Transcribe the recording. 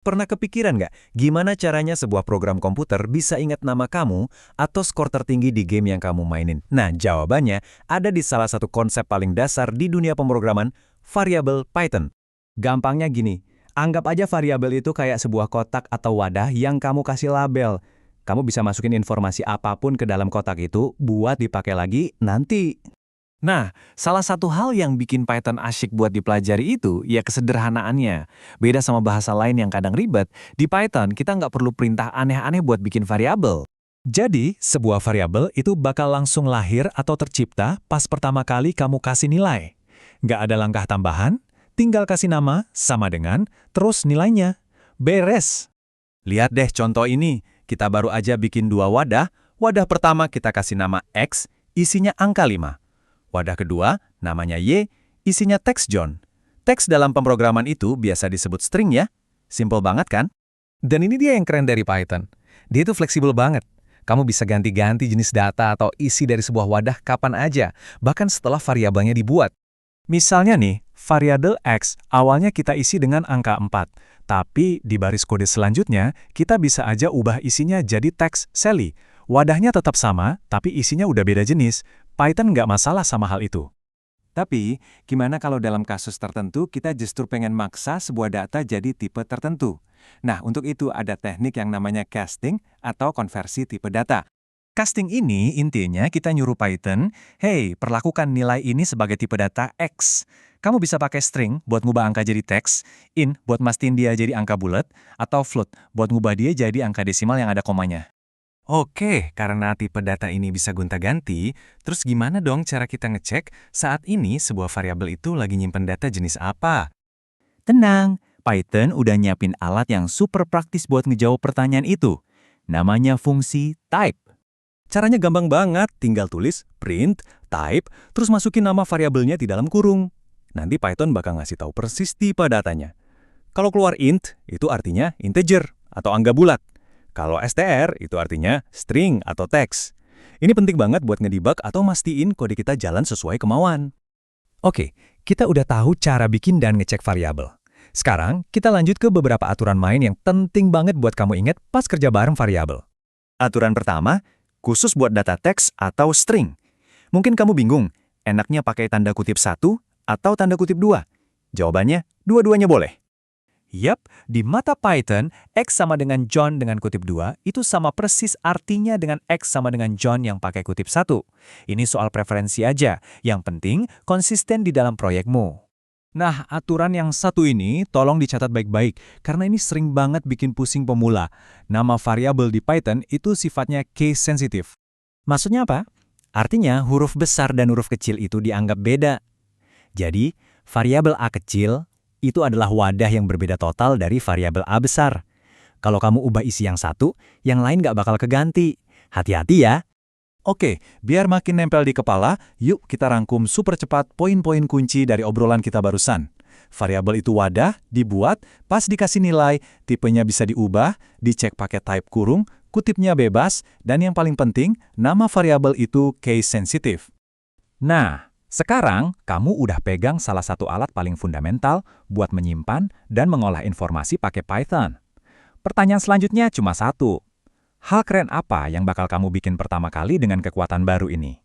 Pernah kepikiran nggak gimana caranya sebuah program komputer bisa ingat nama kamu atau skor tertinggi di game yang kamu mainin? Nah, jawabannya ada di salah satu konsep paling dasar di dunia pemrograman, variabel Python. Gampangnya gini, anggap aja variabel itu kayak sebuah kotak atau wadah yang kamu kasih label. Kamu bisa masukin informasi apapun ke dalam kotak itu buat dipakai lagi nanti. Nah, salah satu hal yang bikin Python asyik buat dipelajari itu ya kesederhanaannya. Beda sama bahasa lain yang kadang ribet, di Python kita nggak perlu perintah aneh-aneh buat bikin variabel. Jadi, sebuah variabel itu bakal langsung lahir atau tercipta pas pertama kali kamu kasih nilai. Nggak ada langkah tambahan, tinggal kasih nama, sama dengan, terus nilainya. Beres! Lihat deh contoh ini, kita baru aja bikin dua wadah. Wadah pertama kita kasih nama X, isinya angka 5. Wadah kedua, namanya Y, isinya teks John. Teks dalam pemrograman itu biasa disebut string ya. Simple banget kan? Dan ini dia yang keren dari Python. Dia itu fleksibel banget. Kamu bisa ganti-ganti jenis data atau isi dari sebuah wadah kapan aja, bahkan setelah variabelnya dibuat. Misalnya nih, variabel X awalnya kita isi dengan angka 4, tapi di baris kode selanjutnya kita bisa aja ubah isinya jadi teks Sally. Wadahnya tetap sama, tapi isinya udah beda jenis. Python nggak masalah sama hal itu. Tapi, gimana kalau dalam kasus tertentu kita justru pengen maksa sebuah data jadi tipe tertentu? Nah, untuk itu ada teknik yang namanya casting atau konversi tipe data. Casting ini intinya kita nyuruh Python, hey, perlakukan nilai ini sebagai tipe data X. Kamu bisa pakai string buat ngubah angka jadi teks, int buat mastiin dia jadi angka bulat, atau float buat ngubah dia jadi angka desimal yang ada komanya. Oke, karena tipe data ini bisa gonta-ganti, terus gimana dong cara kita ngecek saat ini sebuah variabel itu lagi nyimpen data jenis apa? Tenang, Python udah nyiapin alat yang super praktis buat ngejawab pertanyaan itu. Namanya fungsi type. Caranya gampang banget, tinggal tulis print, type, terus masukin nama variabelnya di dalam kurung. Nanti Python bakal ngasih tahu persis tipe datanya. Kalau keluar int, itu artinya integer atau angka bulat. Kalau str, itu artinya string atau teks. Ini penting banget buat ngedebug atau mastiin kode kita jalan sesuai kemauan. Oke, kita udah tahu cara bikin dan ngecek variabel. Sekarang, kita lanjut ke beberapa aturan main yang penting banget buat kamu ingat pas kerja bareng variabel. Aturan pertama, khusus buat data teks atau string. Mungkin kamu bingung, enaknya pakai tanda kutip 1 atau tanda kutip 2? Jawabannya, dua-duanya boleh. Yap, di mata Python, X sama dengan John dengan kutip 2 itu sama persis artinya dengan X sama dengan John yang pakai kutip 1. Ini soal preferensi aja, yang penting konsisten di dalam proyekmu. Nah, aturan yang satu ini tolong dicatat baik-baik, karena ini sering banget bikin pusing pemula. Nama variabel di Python itu sifatnya case sensitive. Maksudnya apa? Artinya huruf besar dan huruf kecil itu dianggap beda. Jadi, variabel A kecil itu adalah wadah yang berbeda total dari variabel A besar. Kalau kamu ubah isi yang satu, yang lain nggak bakal keganti. Hati-hati ya. Oke, biar makin nempel di kepala, yuk kita rangkum super cepat poin-poin kunci dari obrolan kita barusan. Variabel itu wadah, dibuat, pas dikasih nilai, tipenya bisa diubah, dicek pakai type kurung, kutipnya bebas, dan yang paling penting, nama variabel itu case sensitive. Nah, sekarang kamu udah pegang salah satu alat paling fundamental buat menyimpan dan mengolah informasi pakai Python. Pertanyaan selanjutnya cuma satu. Hal keren apa yang bakal kamu bikin pertama kali dengan kekuatan baru ini?